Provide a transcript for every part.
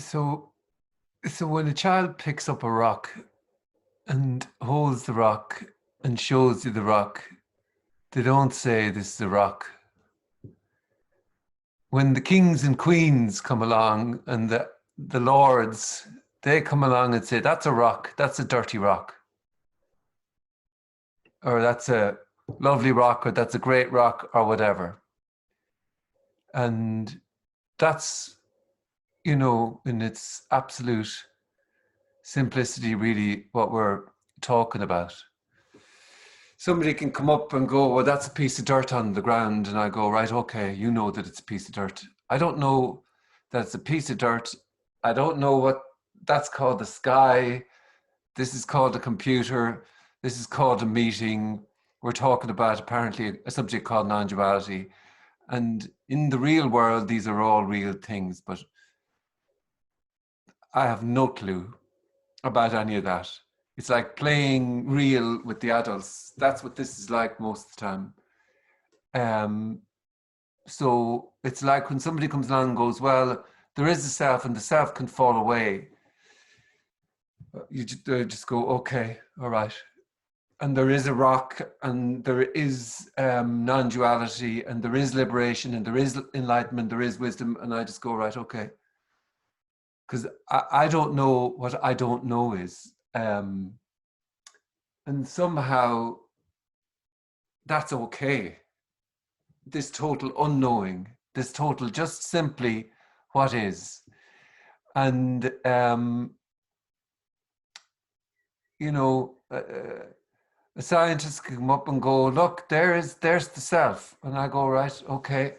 So, so when a child picks up a rock and holds the rock and shows you the rock, they don't say this is a rock. When the kings and queens come along and the lords, they come along and say, that's a rock, that's a dirty rock. Or that's a lovely rock, or that's a great rock, or whatever. And that's, in its absolute simplicity, really what we're talking about. Somebody can come up and go, well, that's a piece of dirt on the ground. And I go, right, okay, you know that it's a piece of dirt. I don't know that it's a piece of dirt. I don't know what that's called, the sky. This is called a computer. This is called a meeting. We're talking about apparently a subject called non-duality. And in the real world, these are all real things, but I have no clue about any of that. It's like playing real with the adults. That's what this is like most of the time. So it's like when somebody comes along and goes, well, there is a self and the self can fall away. You just go, okay, all right. And there is a rock and there is non-duality and there is liberation and there is enlightenment, there is wisdom. And I just go, right, okay. Because I don't know what I don't know is. And somehow that's okay. This total unknowing, this total just simply what is. And, a scientist can come up and go, look, there's the self. And I go, right, okay.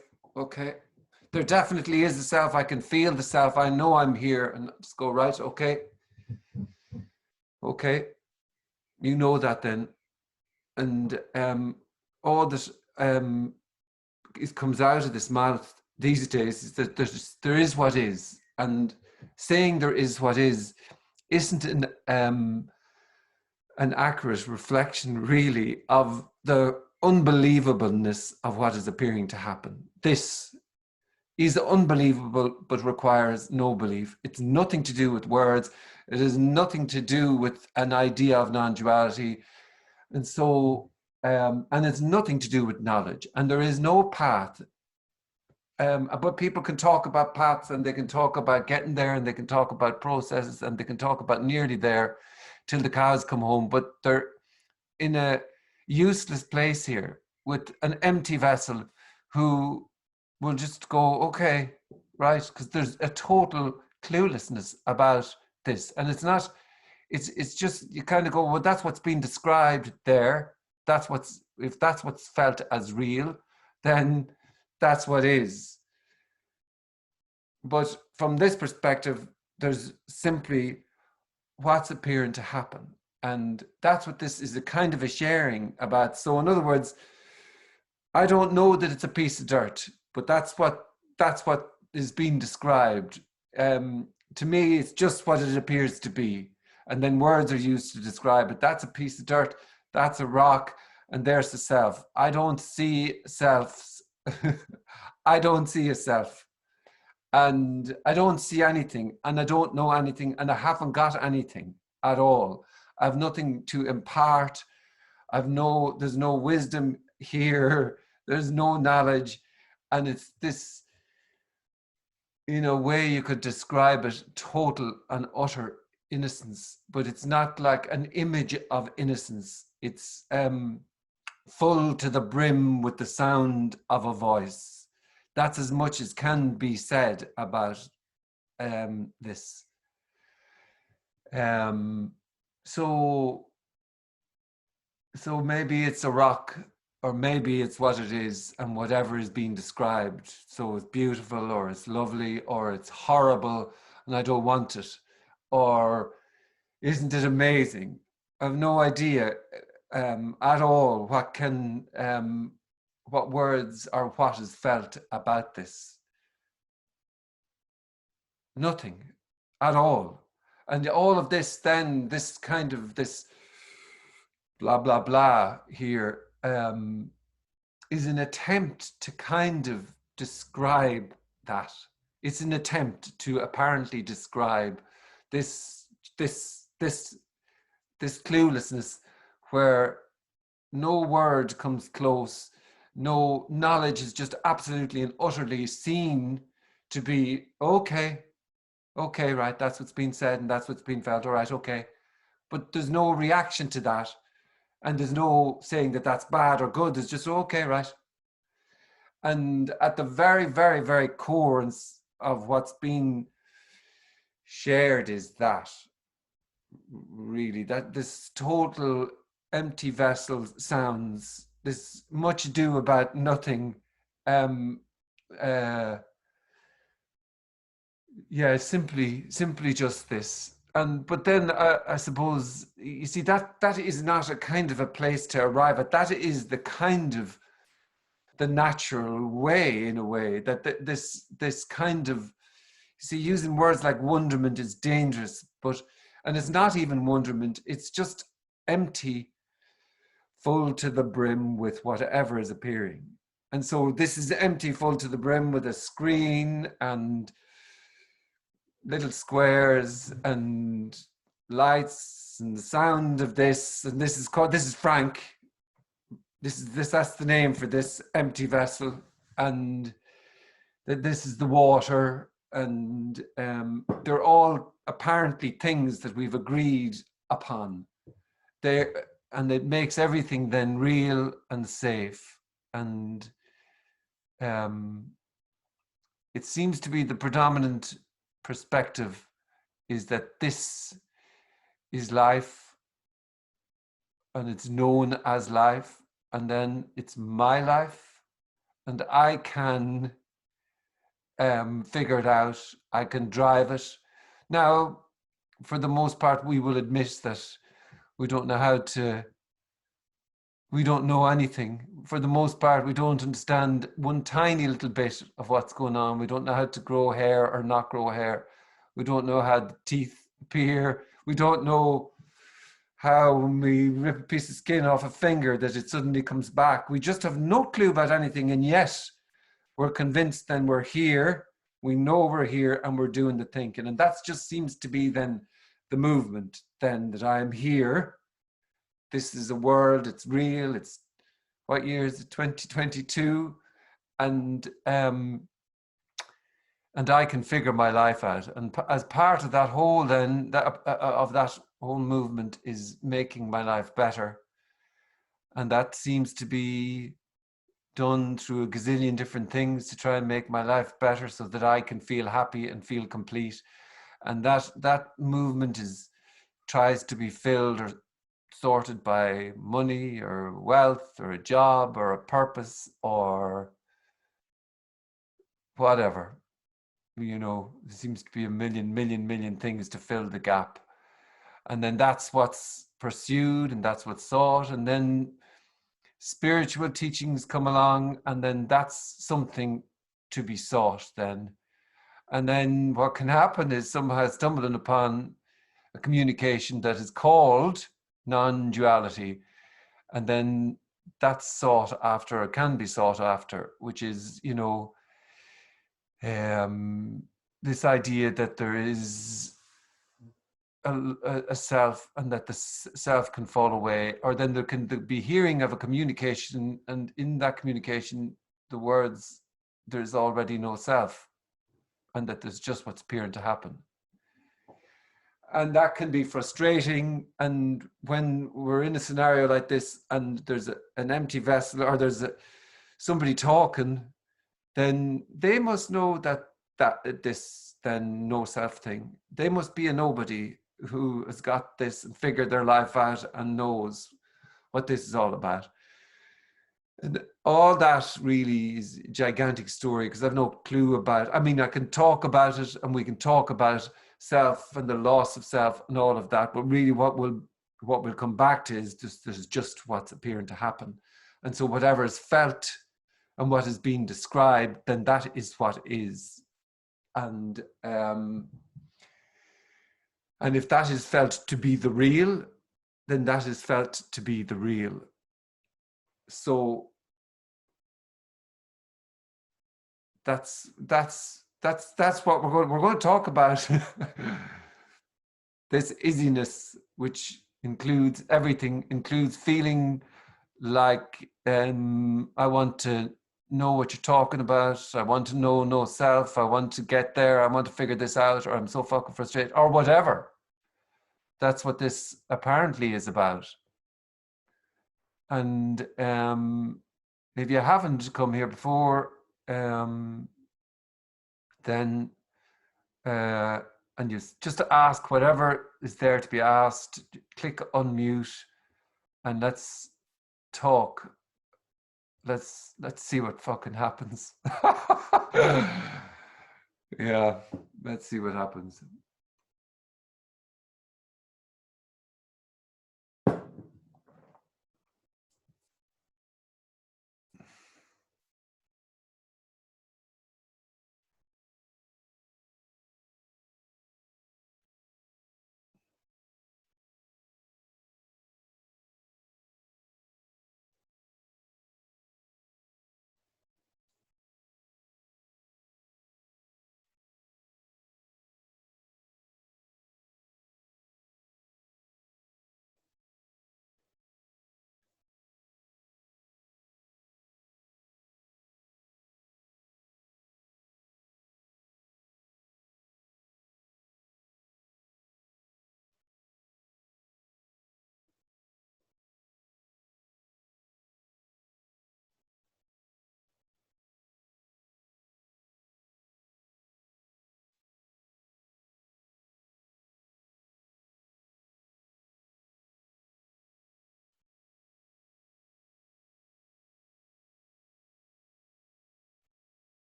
There definitely is a self. I can feel the self. I know I'm here. And just go, right, okay. You know that then. And all that it comes out of this mouth these days is that there is what is. And saying there is what is isn't an accurate reflection, really, of the unbelievableness of what is appearing to happen. This is unbelievable, but requires no belief. It's nothing to do with words. It has nothing to do with an idea of non-duality. And so, and it's nothing to do with knowledge. And there is no path. But people can talk about paths and they can talk about getting there and they can talk about processes and they can talk about nearly there till the cows come home. But they're in a useless place here with an empty vessel who will just go, okay, right, because there's a total cluelessness about this. And it's not, it's just, you kind of go, well, that's what's been described there. If that's what's felt as real, then that's what is. But from this perspective, there's simply what's appearing to happen. And that's what this is, a kind of a sharing about. So in other words, I don't know that it's a piece of dirt, but that's what is being described. To me, it's just what it appears to be. And then words are used to describe it. That's a piece of dirt, that's a rock, and there's the self. I don't see selves. I don't see a self. And I don't see anything, and I don't know anything, and I haven't got anything at all. I have nothing to impart. There's no wisdom here. There's no knowledge. And it's this, way you could describe it, total and utter innocence, but it's not like an image of innocence. It's full to the brim with the sound of a voice. That's as much as can be said about this. So maybe it's a rock, or maybe it's what it is, and whatever is being described. So it's beautiful, or it's lovely, or it's horrible, and I don't want it. Or isn't it amazing? I have no idea at all what words or what is felt about this. Nothing at all. And all of this, then, this kind of this blah, blah, blah here is an attempt to kind of describe that. It's an attempt to apparently describe this this this this cluelessness where no word comes close, no knowledge is just absolutely and utterly seen to be okay, okay, right, that's what's been said and that's what's been felt, all right, okay. But there's no reaction to that, and there's no saying that that's bad or good. There's just okay, right. And at the very, very, very core of what's been shared is that really that this total empty vessel sounds, this much ado about nothing, um yeah, simply just this. And but then I suppose you see that is not a kind of a place to arrive at. That is the kind of the natural way, in a way, that this kind of, see, using words like wonderment is dangerous, but, and it's not even wonderment, it's just empty, full to the brim with whatever is appearing. And so this is empty, full to the brim with a screen and little squares and lights and the sound of this, and this is Frank. That's the name for this empty vessel, and that this is the water, and they're all apparently things that we've agreed upon. And it makes everything then real and safe, and it seems to be the predominant perspective is that this is life, and it's known as life, and then it's my life, and I can figure it out, I can drive it. Now, for the most part, we will admit that we don't know anything. For the most part, we don't understand one tiny little bit of what's going on. We don't know how to grow hair or not grow hair. We don't know how the teeth appear. We don't know how when we rip a piece of skin off a finger that it suddenly comes back. We just have no clue about anything, and yet we're convinced then we're here, we know we're here, and we're doing the thinking. And that just seems to be then the movement, then, that I'm here. This is a world, it's real, it's, what year is it, 2022? And I can figure my life out. And as part of that whole then, of that whole movement is making my life better. And that seems to be done through a gazillion different things to try and make my life better so that I can feel happy and feel complete. And that movement tries to be filled or sorted by money or wealth or a job or a purpose or whatever. You know, there seems to be a million things to fill the gap. And then that's what's pursued and that's what's sought. And then spiritual teachings come along, and then that's something to be sought then. And then what can happen is somehow stumbling upon a communication that is called non-duality, and then that's sought after, or can be sought after, which is, you know, this idea that there is a self, and that the self can fall away, or then there can be hearing of a communication, and in that communication, the words, there's already no self, and that there's just what's appearing to happen. And that can be frustrating. And when we're in a scenario like this and there's an empty vessel, or there's somebody talking, then they must know that this then no self thing, they must be a nobody who has got this and figured their life out and knows what this is all about. And all that really is a gigantic story, because I've no clue about, I mean, I can talk about it, and we can talk about self and the loss of self and all of that, but really what we'll come back to is just what's appearing to happen. And so whatever is felt and what is being described, then that is what is. And if that is felt to be the real, then that is felt to be the real. So that's that's what we're going to talk about. This issiness, which includes everything, includes feeling like I want to know what you're talking about. I want to know no self. I want to get there. I want to figure this out, or I'm so fucking frustrated, or whatever. That's what this apparently is about. And if you haven't come here before, then and just to ask whatever is there to be asked, click unmute, and let's talk. Let's see what fucking happens. Yeah, let's see what happens.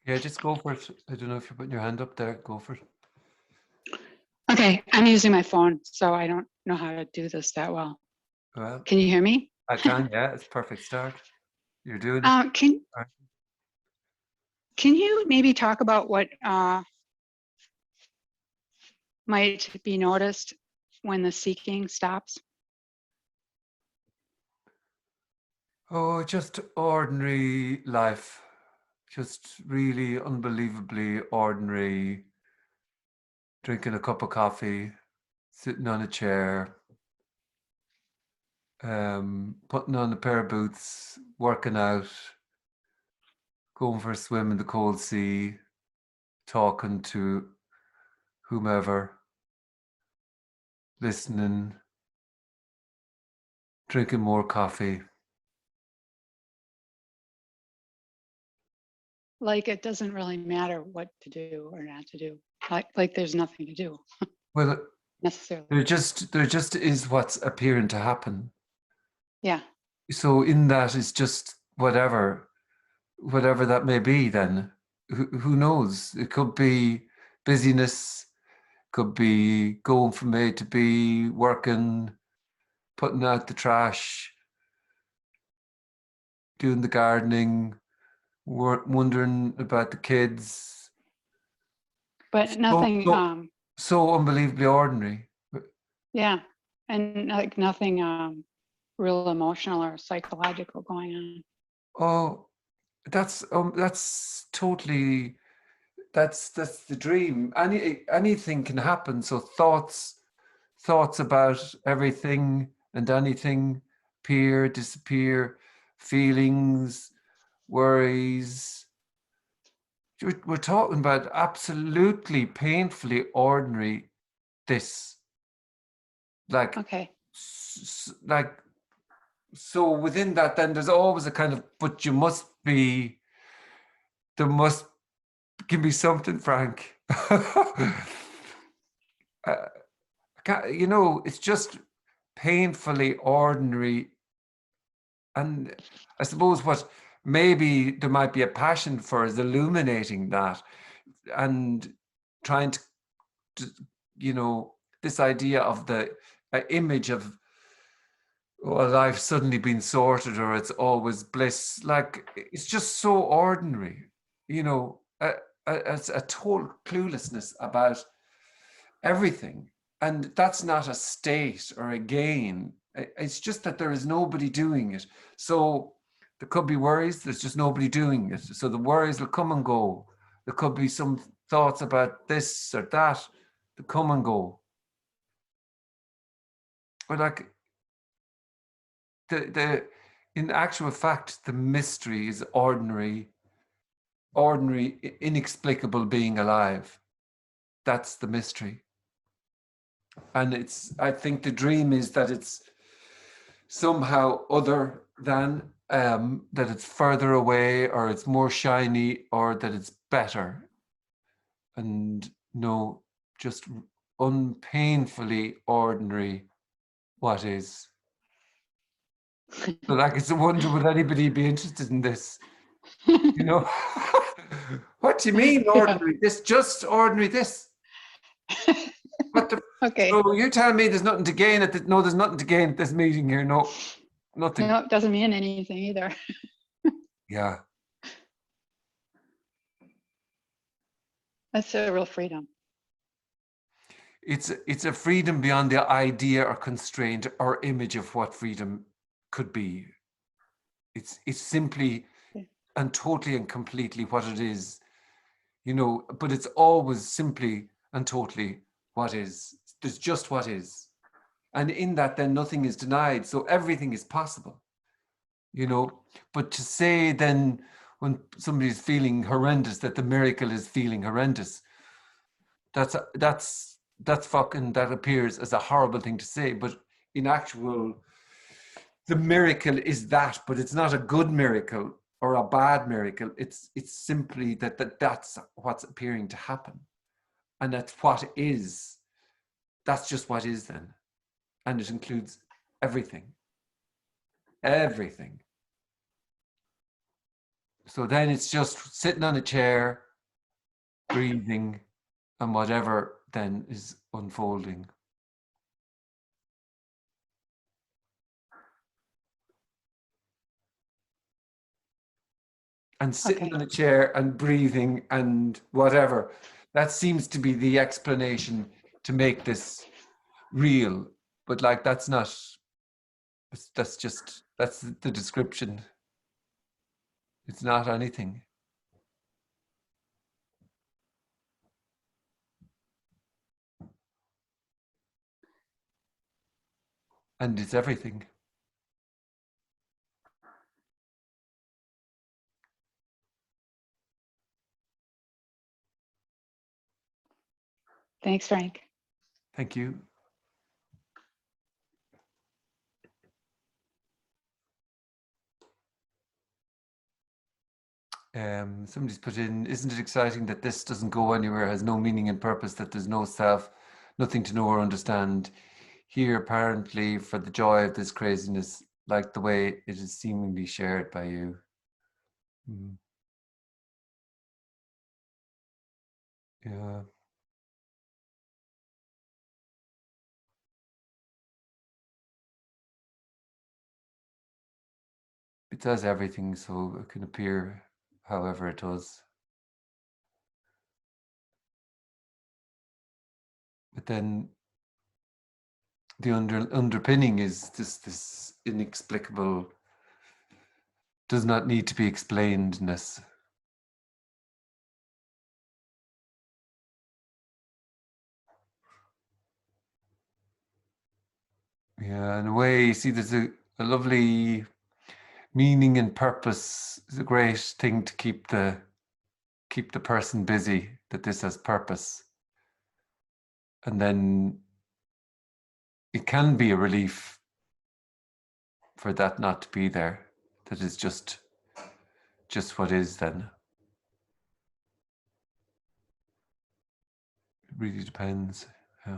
Yeah, just go for it. I don't know if you're putting your hand up there. Go for it. Okay, I'm using my phone, so I don't know how to do this that well. Well, Can you hear me? I can. Yeah, it's a perfect start. You're doing it. Can you maybe talk about what might be noticed when the seeking stops? Oh, just ordinary life. Just really unbelievably ordinary. Drinking a cup of coffee, sitting on a chair, putting on a pair of boots, working out, going for a swim in the cold sea, talking to whomever, listening, drinking more coffee. Like it doesn't really matter what to do or not to do. Like there's nothing to do Well, necessarily. there just is what's appearing to happen. Yeah. So in that is just whatever that may be. Then who knows? It could be busyness, could be going from A to B, working, putting out the trash, doing the gardening, wondering about the kids. But nothing, So so unbelievably ordinary. Yeah. And like nothing real emotional or psychological going on. Oh, that's totally, that's the dream. Anything can happen. So thoughts about everything and anything appear, disappear, feelings, worries. We're talking about absolutely painfully ordinary this. Like, Okay. like, so within that, then there's always a kind of, but you must be, there must can be something, Frank. uh, you know, it's just painfully ordinary. And I suppose what maybe there might be a passion for is illuminating that and trying to you know, this idea of the image of, well, life suddenly been sorted or it's always bliss. Like, it's just so ordinary, you know, a total cluelessness about everything. And that's not a state or a gain. It's just that there is nobody doing it. So there could be worries, there's just nobody doing it. So the worries will come and go. There could be some thoughts about this or that that come and go. But like the in actual fact, the mystery is ordinary, inexplicable being alive. That's the mystery. And it's, I think the dream is that it's somehow other than, that it's further away or it's more shiny or that it's better. And no, just unpainfully ordinary what is. So like, it's a wonder, would anybody be interested in this? You know, what do you mean Yeah. ordinary? This just ordinary this. What the? Okay. So you tell me there's nothing to gain at the, no, there's nothing to gain at this meeting here. No, nothing. No, it doesn't mean anything either. Yeah, That's a real freedom. it's a freedom beyond the idea or constraint or image of what freedom could be. It's simply Yeah. and totally and completely what it is, you know. But it's always simply and totally what is. There's just what is. And in that, then nothing is denied. So everything is possible, you know. But to say then when somebody's feeling horrendous that the miracle is feeling horrendous, that's fucking, that appears as a horrible thing to say. But in actual, the miracle is that, but it's not a good miracle or a bad miracle. It's simply that's what's appearing to happen. And that's what is. That's just what is then. And it includes everything. Everything. So then it's just sitting on a chair, breathing, and whatever then is unfolding. And sitting Okay. on a chair and breathing and whatever. That seems to be the explanation to make this real. But like, that's not, that's just, that's the description. It's not anything. And it's everything. Thanks, Frank. Thank you. Somebody's put in, isn't it exciting that this doesn't go anywhere, has no meaning and purpose, that there's no self, nothing to know or understand. Here, apparently, for the joy of this craziness, like the way it is seemingly shared by you. Mm, yeah. It does everything, so it can appear however it does. but then the underpinning is this inexplicable, does not need to be explainedness. Yeah, in a way, you see, there's a lovely meaning and purpose. It's a great thing to keep the person busy, that this has purpose. And then it can be a relief for that not to be there, that is just what is then. It really depends. Yeah.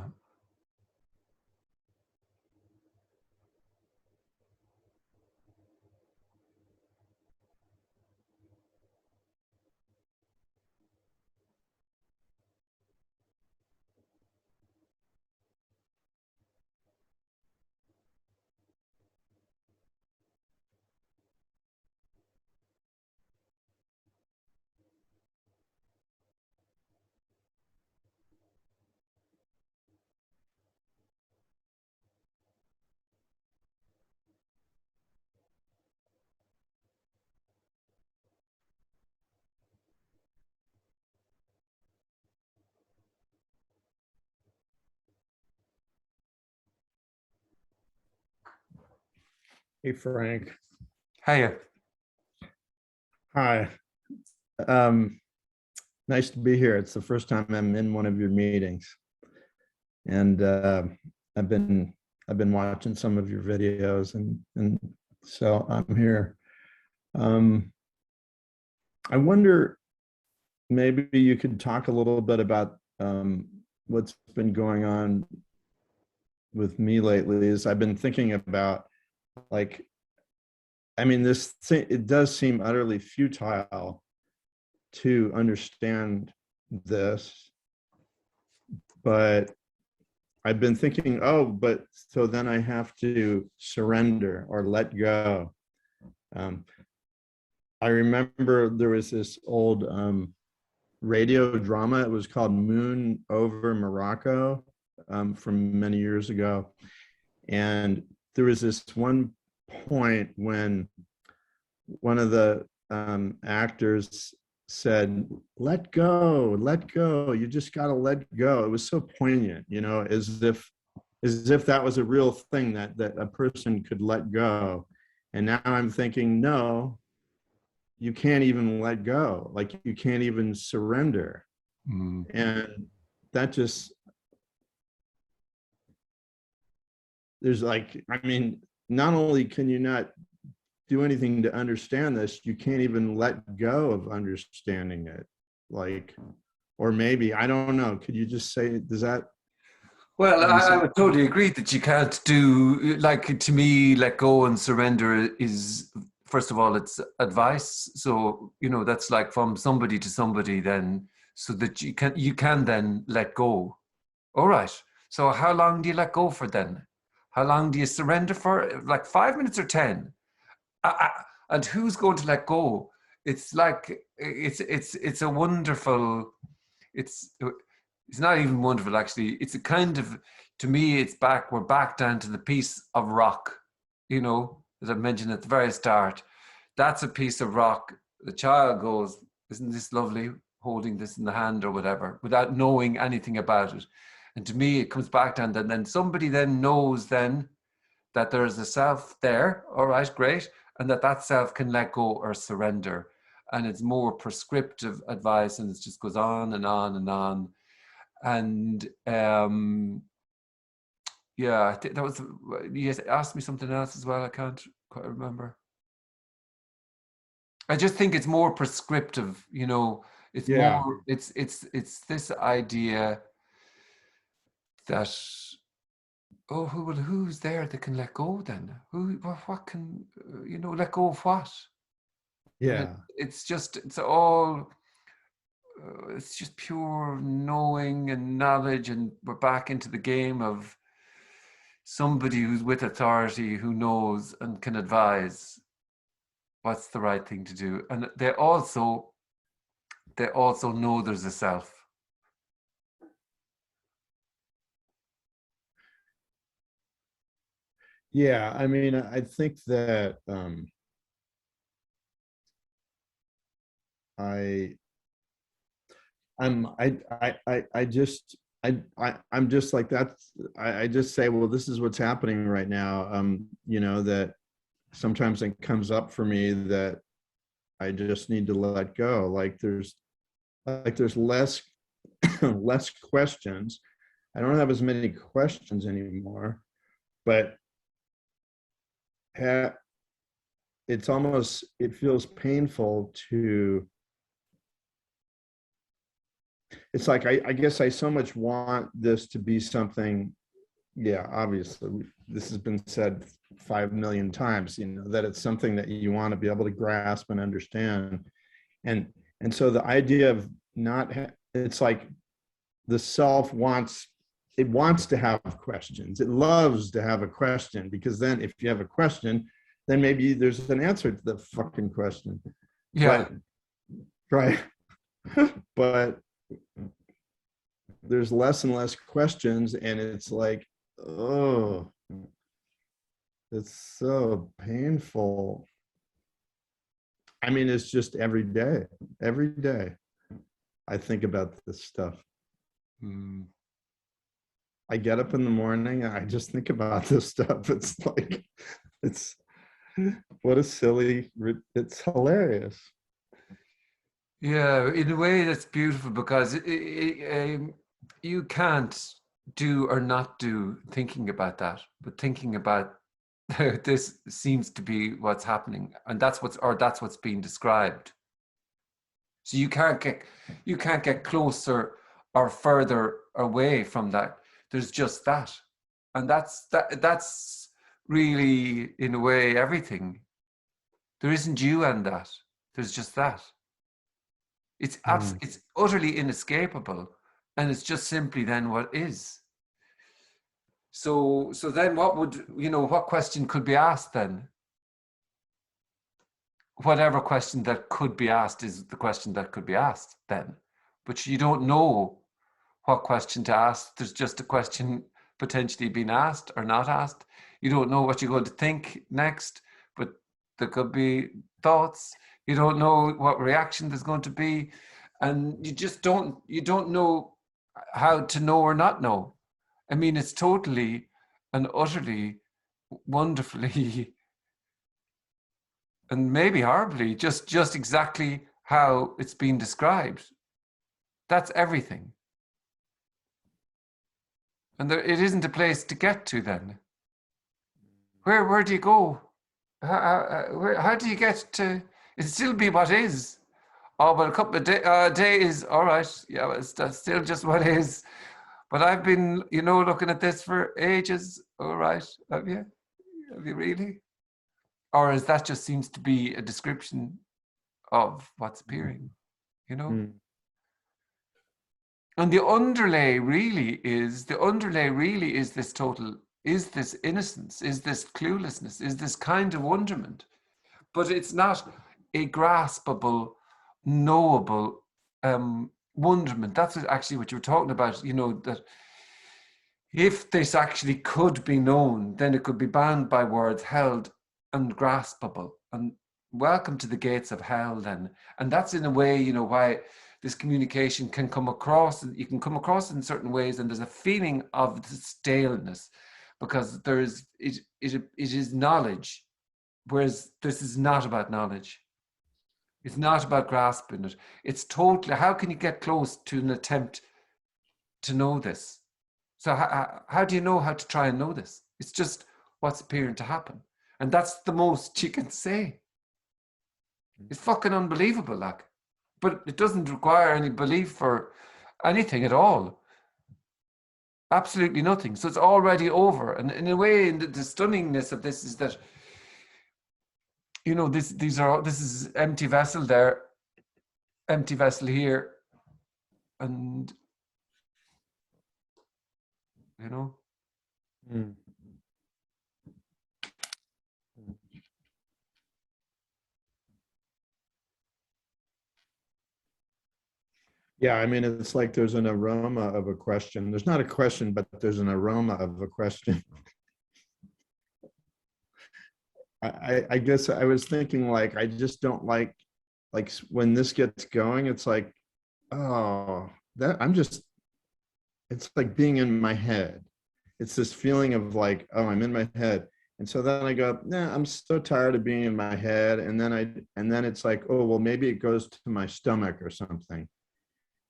Hey, Frank. Hiya. Hi. Nice to be here. It's the first time I'm in one of your meetings, and I've been watching some of your videos, and so I'm here. I wonder, maybe you could talk a little bit about what's been going on with me lately. Is I've been thinking about, like, I mean, this thing, it does seem utterly futile to understand this, but I've been thinking, oh, but so then I have to surrender or let go. I remember there was this old radio drama. It was called Moon Over Morocco, from many years ago. And there was this one point when one of the actors said, let go, you just got to let go. It was so poignant, you know, as if that was a real thing, that a person could let go. And now I'm thinking, no, you can't even let go. Like, you can't even surrender. And that just, there's like, I mean, not only can you not do anything to understand this, you can't even let go of understanding it. Like, or maybe, I don't know, could you just say, does that? Well, I would totally agree that you can't do, like, to me, let go and surrender is, first of all, it's advice. So, you know, that's like from somebody to somebody then, so that you can then let go. All right. So how long do you let go for then? How long do you surrender for? Like 5 minutes or 10? And who's going to let go? It's like, it's a wonderful, it's not even wonderful, actually. It's a kind of, to me, we're back down to the piece of rock, you know, as I mentioned at the very start. That's a piece of rock. The child goes, isn't this lovely, holding this in the hand or whatever, without knowing anything about it. And to me, it comes back down, and then somebody then knows then that there is a self there, all right, great, and that self can let go or surrender. And it's more prescriptive advice, and it just goes on and on and on. And yeah, I think that was, you asked me something else as well. I can't quite remember. I just think it's more prescriptive, you know. It's more, it's this idea that, oh, who's there that can let go then? What can, you know, let go of what? Yeah. It's just, it's all, it's just pure knowing and knowledge, and we're back into the game of somebody who's with authority, who knows and can advise what's the right thing to do. And they also know there's a self. Yeah, I mean, I think that I I'm I just I'm just like that's I just say, well, this is what's happening right now. You know, that sometimes it comes up for me that I just need to let go. There's less less questions. I don't have as many questions anymore, but it's almost, it feels painful to, it's like I guess I so much want this to be something. Yeah, obviously this has been said 5 million times, you know, that it's something that you want to be able to grasp and understand. And so the idea of not it's like the self wants, it wants to have questions. It loves to have a question, because then if you have a question, then maybe there's an answer to the fucking question. Yeah. But right. But there's less and less questions, and it's like, oh, it's so painful. I mean, it's just every day I think about this stuff. I get up in the morning and I just think about this stuff. It's like, it's, what a silly, it's hilarious. Yeah, in a way that's beautiful, because you can't do or not do thinking about that, but thinking about this seems to be what's happening, and that's what's being described. So you can't get closer or further away from that. There's just that, and that's really, in a way, everything. There isn't you and that. There's just that. It's it's utterly inescapable, and it's just simply then what is. So then what would, what question could be asked then? Whatever question that could be asked is the question that could be asked then. But you don't know what question to ask. There's just a question potentially being asked or not asked. You don't know what you're going to think next, but there could be thoughts. You don't know what reaction there's going to be. And you just don't know how to know or not know. I mean, it's totally and utterly wonderfully and maybe horribly just exactly how it's been described. That's everything. And it isn't a place to get to then. Where do you go? How do you get to? It'll still be what is. Oh, but a couple of days, all right. Yeah, that's still just what is. But I've been, looking at this for ages. All right, have you? Have you really? Or is that just seems to be a description of what's appearing, And the underlay really is is this innocence, is this cluelessness, is this kind of wonderment. But it's not a graspable, knowable wonderment. That's actually what you're talking about, that if this actually could be known, then it could be bound by words, held and graspable. And welcome to the gates of hell then. And that's in a way, why this communication can come across, you can come across in certain ways, and there's a feeling of staleness, because it is knowledge, whereas this is not about knowledge. It's not about grasping it. It's totally, how can you get close to an attempt to know this? So how do you know how to try and know this? It's just what's appearing to happen. And that's the most you can say. It's fucking unbelievable, like. But it doesn't require any belief or anything at all. Absolutely nothing. So it's already over. And in a way, the stunningness of this is that, this is empty vessel there, empty vessel here, and Yeah, I mean, it's like there's an aroma of a question. There's not a question, but there's an aroma of a question. I guess I was thinking like, I just don't like when this gets going, it's like, oh, that it's like being in my head. It's this feeling of like, oh, I'm in my head. And so then I go, nah, I'm so tired of being in my head. And then it's like, oh, well, maybe it goes to my stomach or something.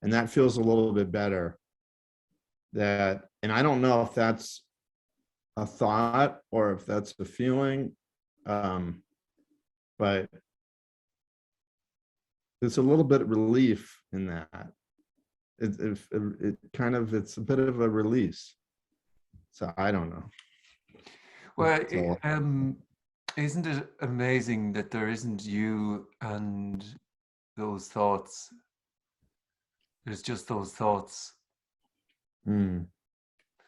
And that feels a little bit better. And I don't know if that's a thought or if that's a feeling. But there's a little bit of relief in that. It kind of, it's a bit of a release. So I don't know. Well, So, isn't it amazing that there isn't you and those thoughts? There's just those thoughts. mm,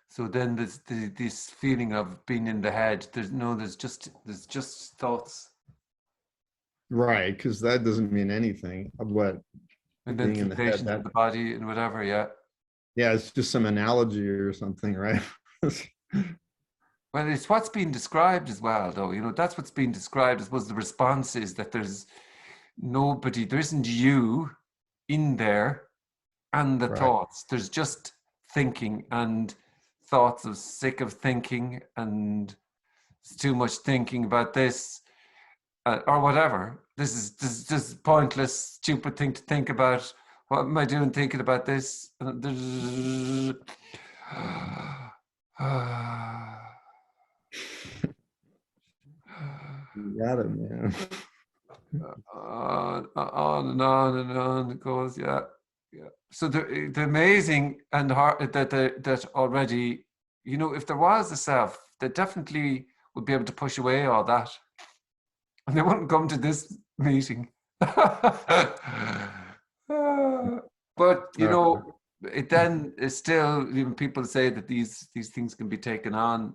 So then there's this feeling of being in the head. There's just thoughts. right, because that doesn't mean anything of what And then being in the head. sensations of the body and whatever, yeah. Yeah, it's just some analogy or something, right? Well, it's what's being described as well, though. You know, that's what's being described. I suppose the response is that there's nobody, there isn't you in there and the Right. thoughts. There's just thinking and thoughts of sick of thinking and it's too much thinking about this or whatever. This is just pointless, stupid thing to think about. What am I doing thinking about this? You got it, man. On and on it goes, yeah. So the amazing and hard that already, you know, if there was a self, they definitely would be able to push away all that, and they wouldn't come to this meeting. But you know, it then is still, even people say that these things can be taken on.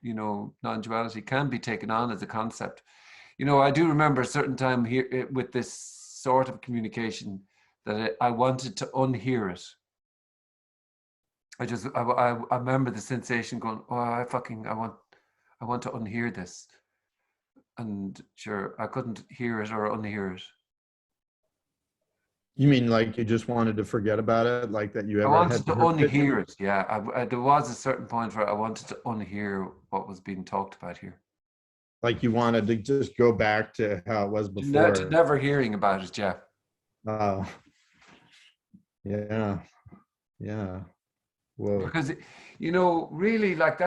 You know, non-duality can be taken on as a concept. You know, I do remember a certain time here with this sort of communication that I wanted to unhear it. I remember the sensation going, oh, I want to unhear this. And sure, I couldn't hear it or unhear it. You mean like you just wanted to forget about it, like that you I ever wanted had to heard it? unhear it, yeah. There was a certain point where I wanted to unhear what was being talked about here. Like you wanted to just go back to how it was To before. never hearing about it, Jeff. Oh, yeah, yeah. Whoa. Because, you know, really, like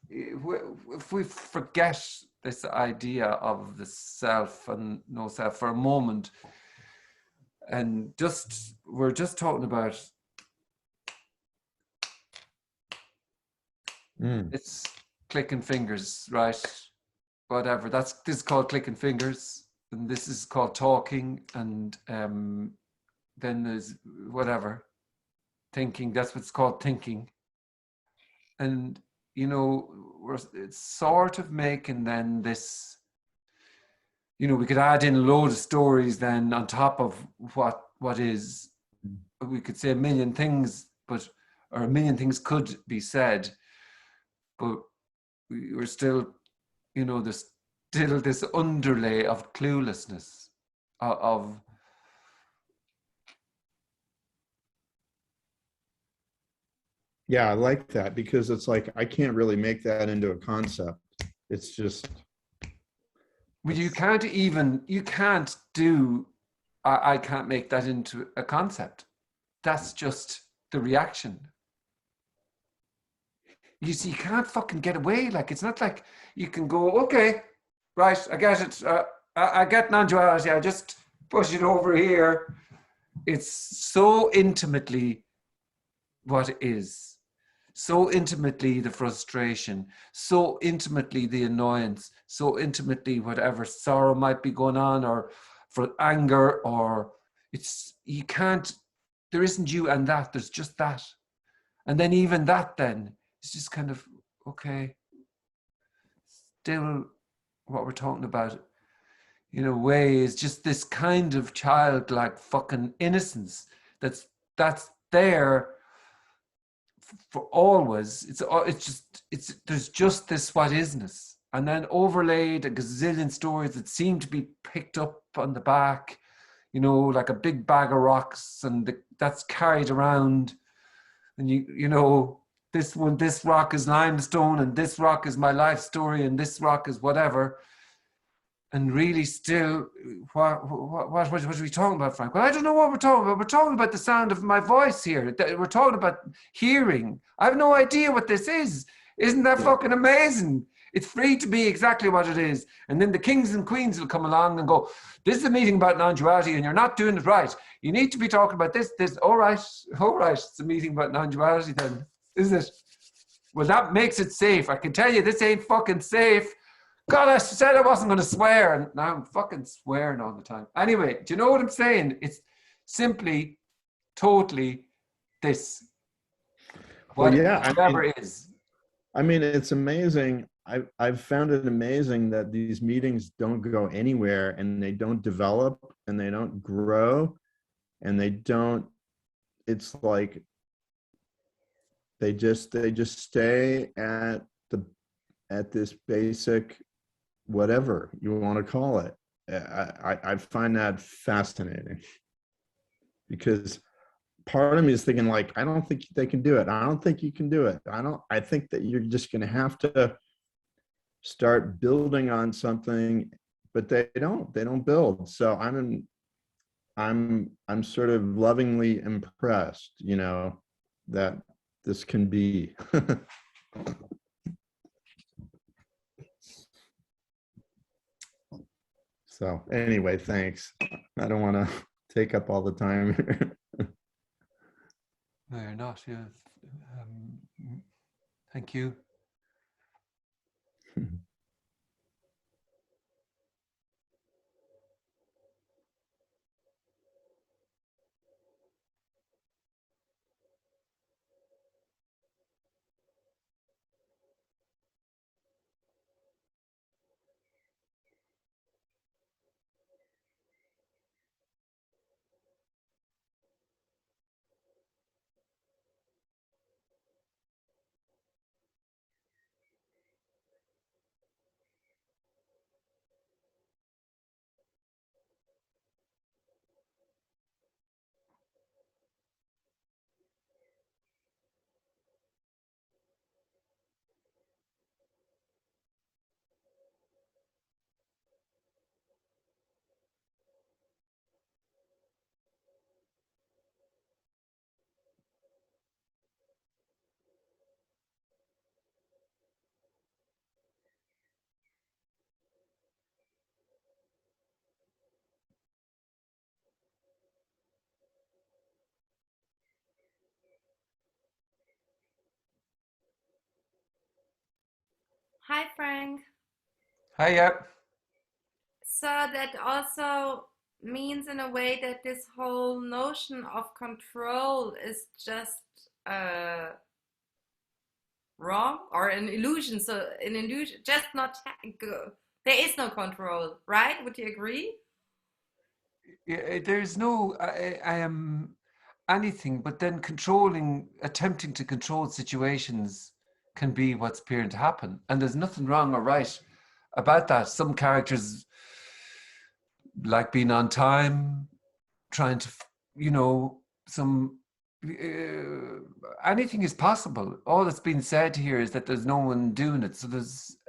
if we forget this idea of the self and no self for a moment, and we're just talking about it's clicking fingers, right? Whatever. This is called clicking fingers, and this is called talking, and then there's whatever thinking. That's what's called thinking. And you know, it's sort of making then this. You know, we could add in a load of stories then on top of what is. We could say a million things, or a million things could be said, but we're still, you know, there's still this underlay of cluelessness, of Yeah, I like that because it's like I can't really make that into a concept. It's just well, you can't do. I can't make that into a concept. That's just the reaction. You see, you can't fucking get away. Like, it's not like you can go, okay, right, I get it. I get non-duality. I just push it over here. It's so intimately what it is, so intimately the frustration, so intimately the annoyance, so intimately whatever sorrow might be going on, or for anger, or you can't, there isn't you and that, there's just that. And then even that then is just kind of, okay, still what we're talking about in a way is just this kind of childlike fucking innocence that's there for always. There's just this what isness. and then overlaid a gazillion stories that seem to be picked up on the back, you know, like a big bag of rocks, and that's carried around. And you know, this rock is limestone, and this rock is my life story, and this rock is whatever. And really, still, what are we talking about, Frank? Well, I don't know what we're talking about. We're talking about the sound of my voice here. We're talking about hearing. I have no idea what this is. Isn't that fucking amazing? It's free to be exactly what it is. And then the kings and queens will come along and go, this is a meeting about non-duality and you're not doing it right. You need to be talking about this. All right. It's a meeting about non-duality then, is it? Well, that makes it safe. I can tell you this ain't fucking safe. God, I said I wasn't going to swear, and now I'm fucking swearing all the time. Anyway, do you know what I'm saying? It's simply, totally this. Well, yeah, Whatever it is. I mean, it's amazing. I've found it amazing that these meetings don't go anywhere, and they don't develop, and they don't grow, and they don't. It's like they just stay at this basic, whatever you want to call it. I find that fascinating, because part of me is thinking, like, I don't think they can do it. I don't think you can do it. I think that you're just going to have to start building on something, but they don't build. So I'm sort of lovingly impressed, you know, that this can be. So anyway, thanks. I don't want to take up all the time here. No, you're not. Yeah. Thank you. Hi, Frank. Hiya. So that also means in a way that this whole notion of control is just wrong or an illusion. So an illusion, just not, there is no control, right? Would you agree? Yeah, there's no I am anything, but then attempting to control situations can be what's appearing to happen, and there's nothing wrong or right about that. Some characters like being on time, trying to, you know, anything is possible. All that's been said here is that there's no one doing it. So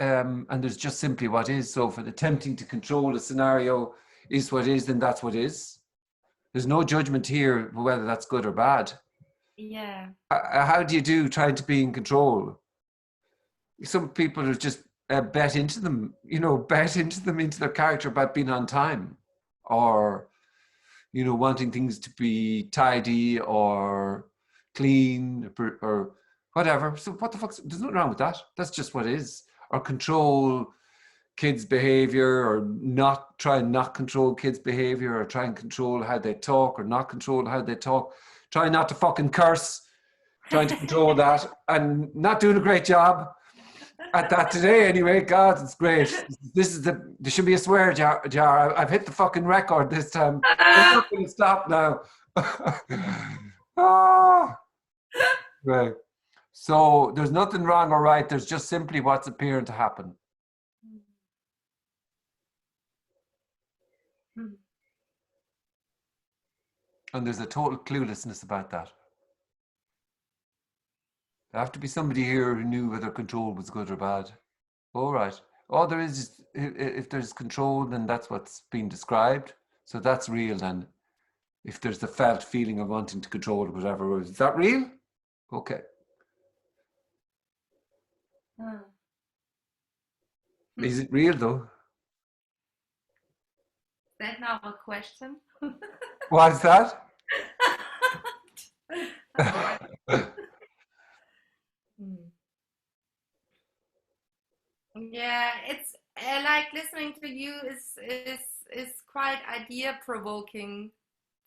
and there's just simply what is. So for attempting to control a scenario is what is, then that's what is. There's no judgment here whether that's good or bad. Yeah. How do you do trying to be in control? Some people are just bet into them, you know, into their character about being on time, or, you know, wanting things to be tidy or clean or whatever. So what the fuck? There's nothing wrong with that. That's just what it is. Or control kids' behavior, or try and not control kids' behavior, or try and control how they talk, or not control how they talk. Try not to fucking curse, trying to control that, and not doing a great job at that today anyway. God, it's great. There should be a swear jar. I've hit the fucking record this time. I'm not going to stop now. Ah. Right. So there's nothing wrong or right. There's just simply what's appearing to happen. And there's a total cluelessness about that. There have to be somebody here who knew whether control was good or bad. All right. All there is, if there's control, then that's what's being described. So that's real then. If there's the felt feeling of wanting to control or whatever, is that real? Okay. Is it real though? Is that now a question? Why is that? Yeah, it's like listening to you is quite idea provoking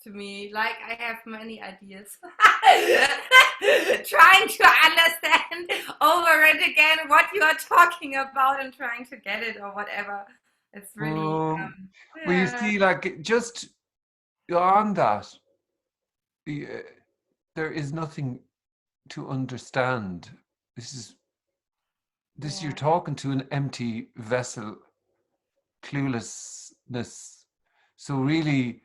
to me. Like I have many ideas, trying to understand over and again what you are talking about and trying to get it or whatever. It's really Well, you yeah. see, like just on that, there is nothing to understand. This you're Yeah. talking to an empty vessel, cluelessness. So really,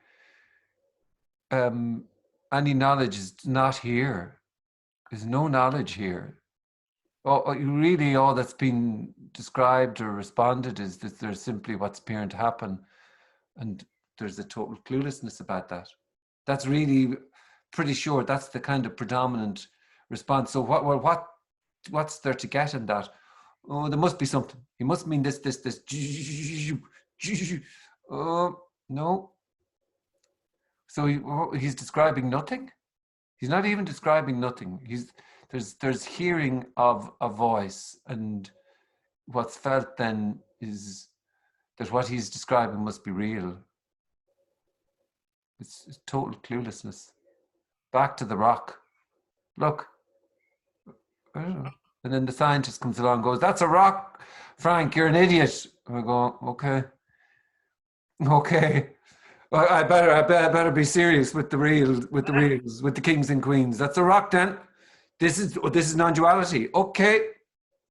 any knowledge is not here. There's no knowledge here. Really, all that's been described or responded is that there's simply what's appearing to happen, and there's a total cluelessness about that. That's really pretty sure that's the kind of predominant response. So what's there to get in that? Oh, there must be something. He must mean this. Oh, no. So he's describing nothing. He's not even describing nothing. There's hearing of a voice, and what's felt then is that what he's describing must be real. It's total cluelessness. Back to the rock. Look. I don't know. And then the scientist comes along and goes, "That's a rock, Frank, you're an idiot." And I go, okay. Well, I better be serious with the reals, with the kings and queens. That's a rock then. This is non-duality. Okay,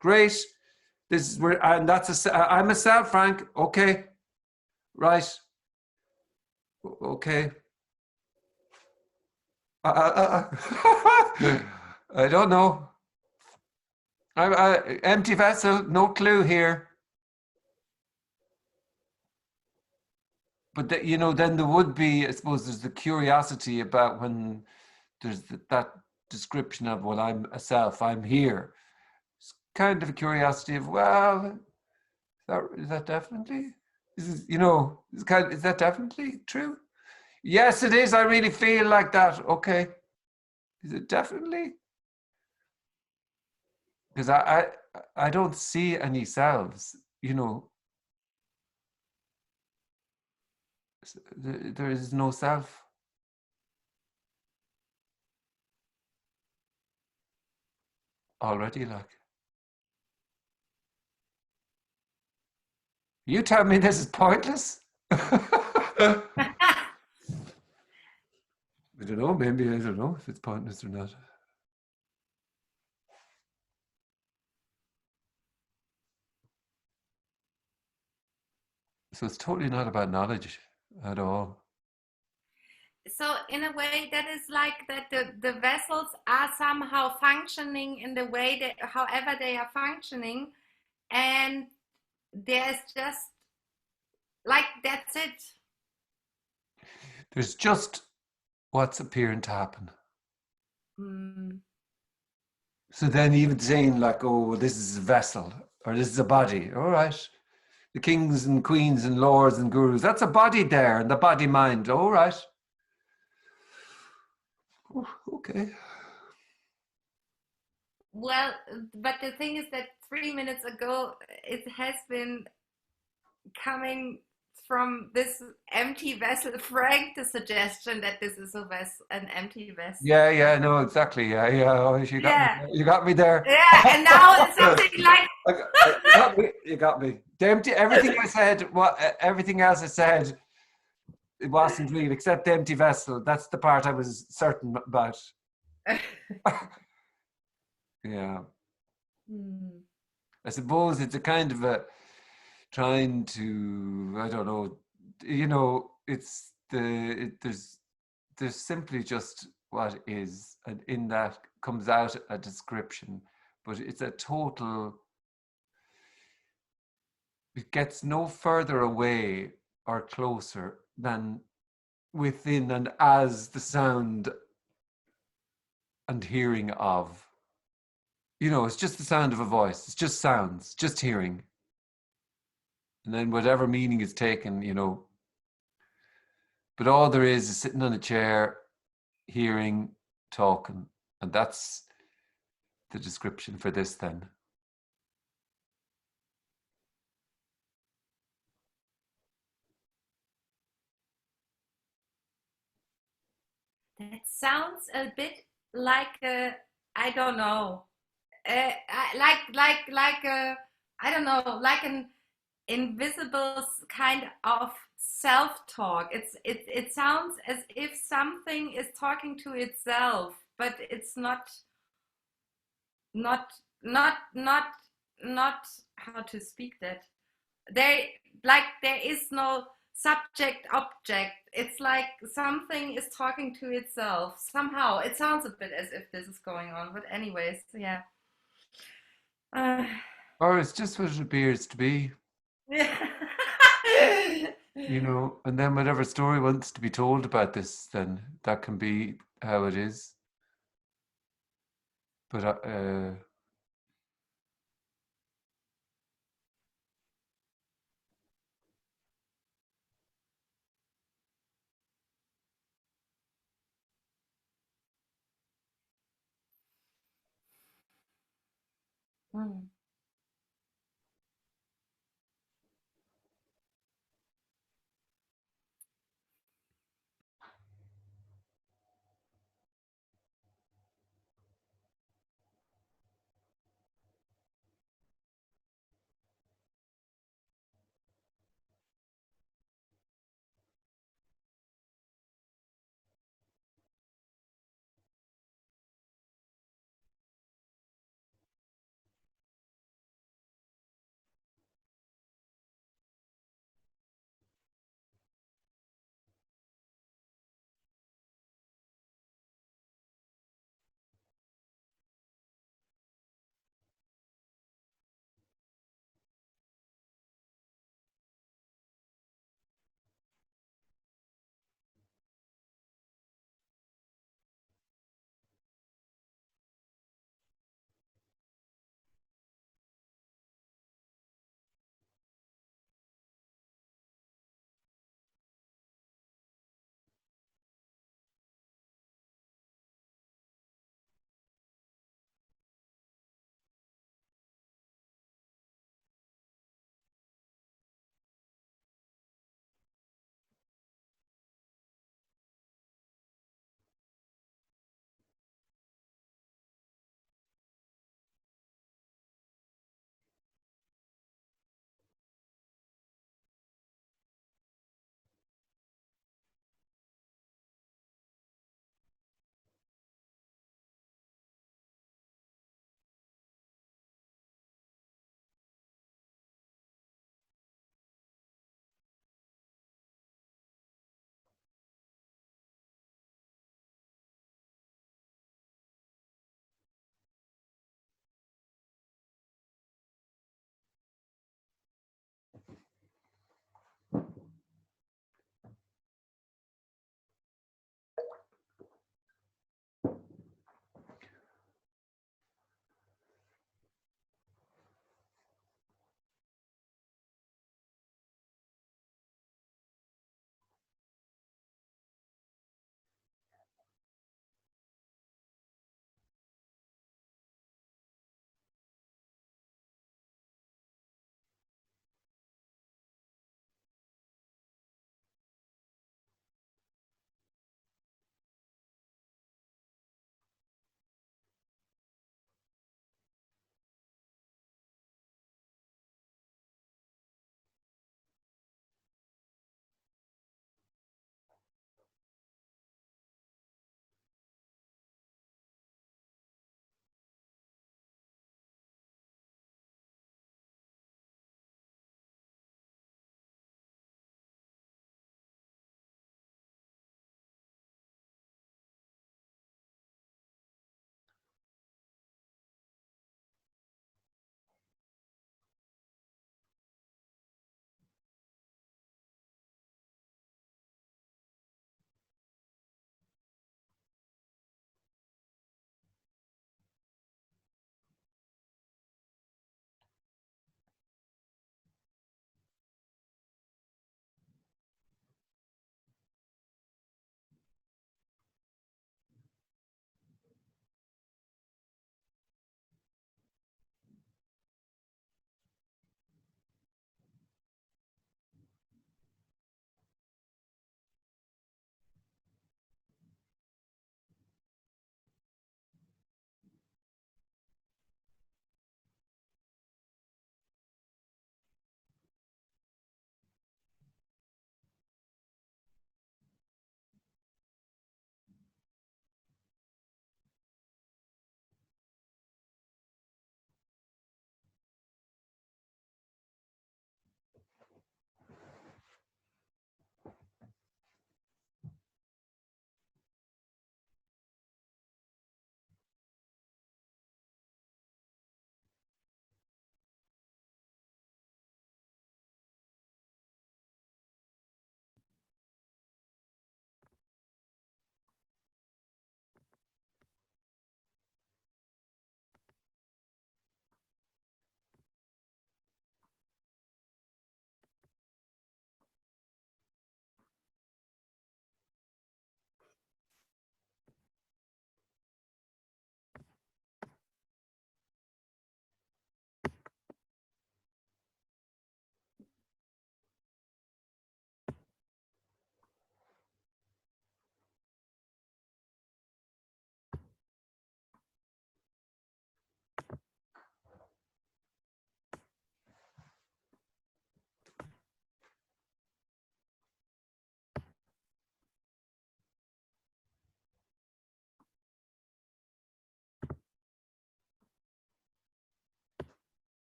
great. This is where, and I'm a self, Frank. Okay, right. Okay. I don't know. Empty vessel, no clue here. But then there would be, I suppose, there's the curiosity about when there's that description of, well, I'm a self, I'm here. It's kind of a curiosity of, well, is that definitely? Is that definitely true? Yes, it is. I really feel like that. Okay. Is it definitely? Because I don't see any selves, there is no self. Already, like. You tell me this is pointless? I don't know, maybe I don't know if it's pointless or not. So it's totally not about knowledge at all. So in a way that is like that the vessels are somehow functioning in the way that however they are functioning, and there's just like that's it. There's just what's appearing to happen. So then even saying like, oh, this is a vessel or this is a body, all right. The kings and queens and lords and gurus, that's a body there, and the body mind, all right. Okay. Well, but the thing is that 3 minutes ago it has been coming from this empty vessel, Frank, the suggestion that this is an empty vessel. Yeah, no, exactly. Yeah. Oh, you got me there. Yeah, and now it's something like you got me. Everything I said, everything else I said, it wasn't real except the empty vessel. That's the part I was certain about. Yeah. I suppose it's a kind of a trying to, I don't know, it's there's there's simply just what is, and in that comes out a description, but it's a total, it gets no further away or closer than within and as the sound and hearing of. You know, it's just the sound of a voice. It's just sounds, just hearing. And then whatever meaning is taken, you know. But all there is sitting on a chair, hearing, talking. And that's the description for this then. That sounds a bit like a, I don't know, like a, I don't know, like an invisible kind of self-talk. It sounds as if something is talking to itself, but it's not not not not how to speak that. They like there is no subject object. It's like something is talking to itself. Somehow it sounds a bit as if this is going on, but anyways, yeah. Uh, Or it's just what it appears to be, yeah. you know, and then whatever story wants to be told about this, then that can be how it is. But Hmm.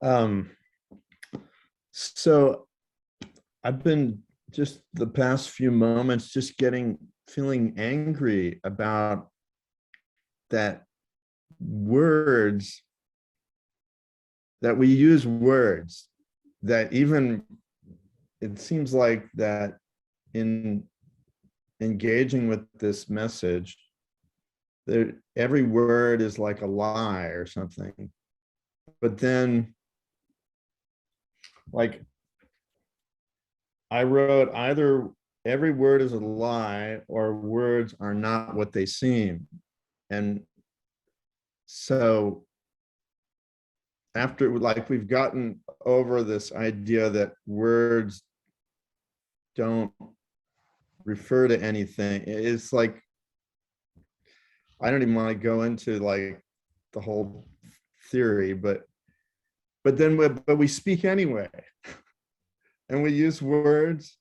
Um, so I've been just the past few moments just feeling angry about that words, that we use words that even it seems like that in engaging with this message, there every word is like a lie or something. But then like I wrote either every word is a lie or words are not what they seem. And so after like we've gotten over this idea that words don't refer to anything, it's like I don't even want to go into like the whole theory, but then we speak anyway and we use words.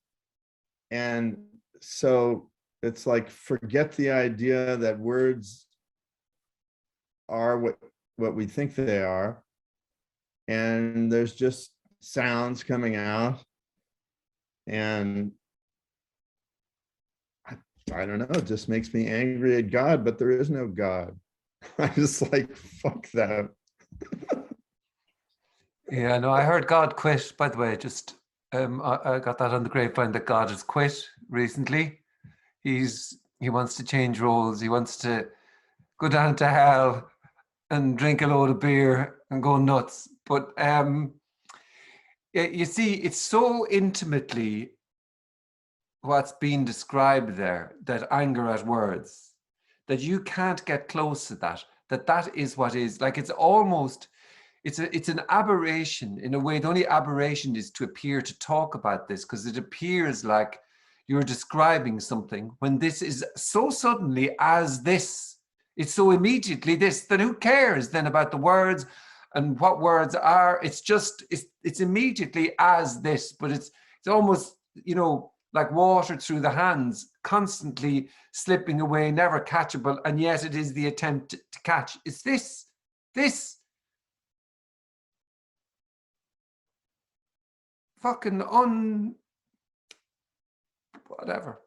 And so it's like forget the idea that words are what we think they are, and there's just sounds coming out. And I don't know, it just makes me angry at God, but there is no God. I just like, fuck that. Yeah, no, I heard God quit, by the way, just I got that on the grapevine that God has quit recently. He wants to change roles. He wants to go down to hell and drink a load of beer and go nuts. But you see, it's so intimately what's being described there, that anger at words, that you can't get close to that, that is what is. Like it's almost, it's an aberration in a way. The only aberration is to appear to talk about this, because it appears like you're describing something when this is so suddenly as this. It's so immediately this, then who cares then about the words and what words are? It's just, it's immediately as this, but it's almost, you know, like water through the hands, constantly slipping away, never catchable, and yet it is the attempt to catch. It's this fucking whatever.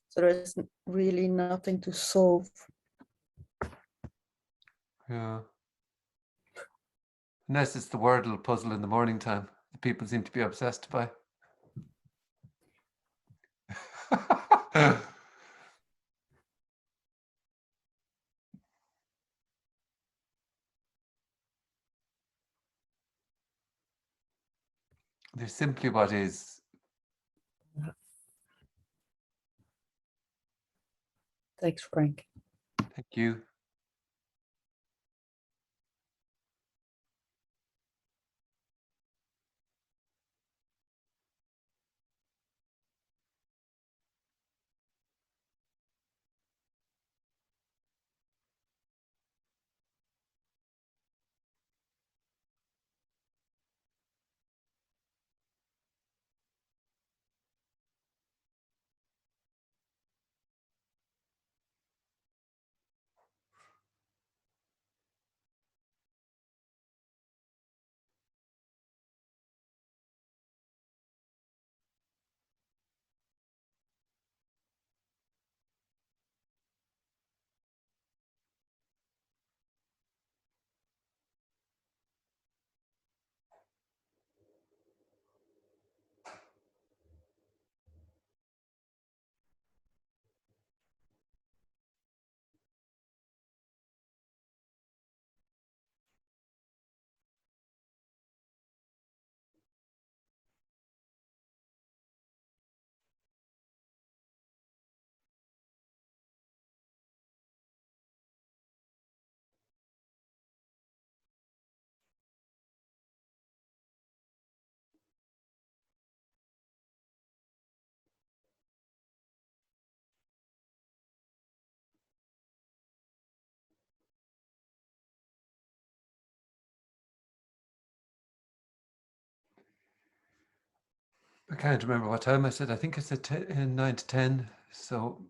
So there is really nothing to solve. Yeah. Unless it's the Wordle puzzle in the morning time that people seem to be obsessed by. They're simply what is. Thanks, Frank. Thank you. I can't remember what time I said. I think it's at 9 to 10. So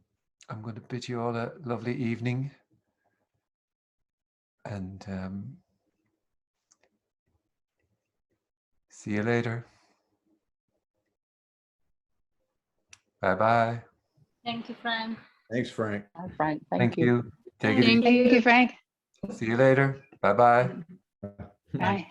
I'm going to bid you all a lovely evening. And see you later. Bye-bye. Thank you, Frank. Thanks, Frank. Hi, Frank. Thank you. Take it Thank easy. you, Frank. See you later. Bye-bye. Bye.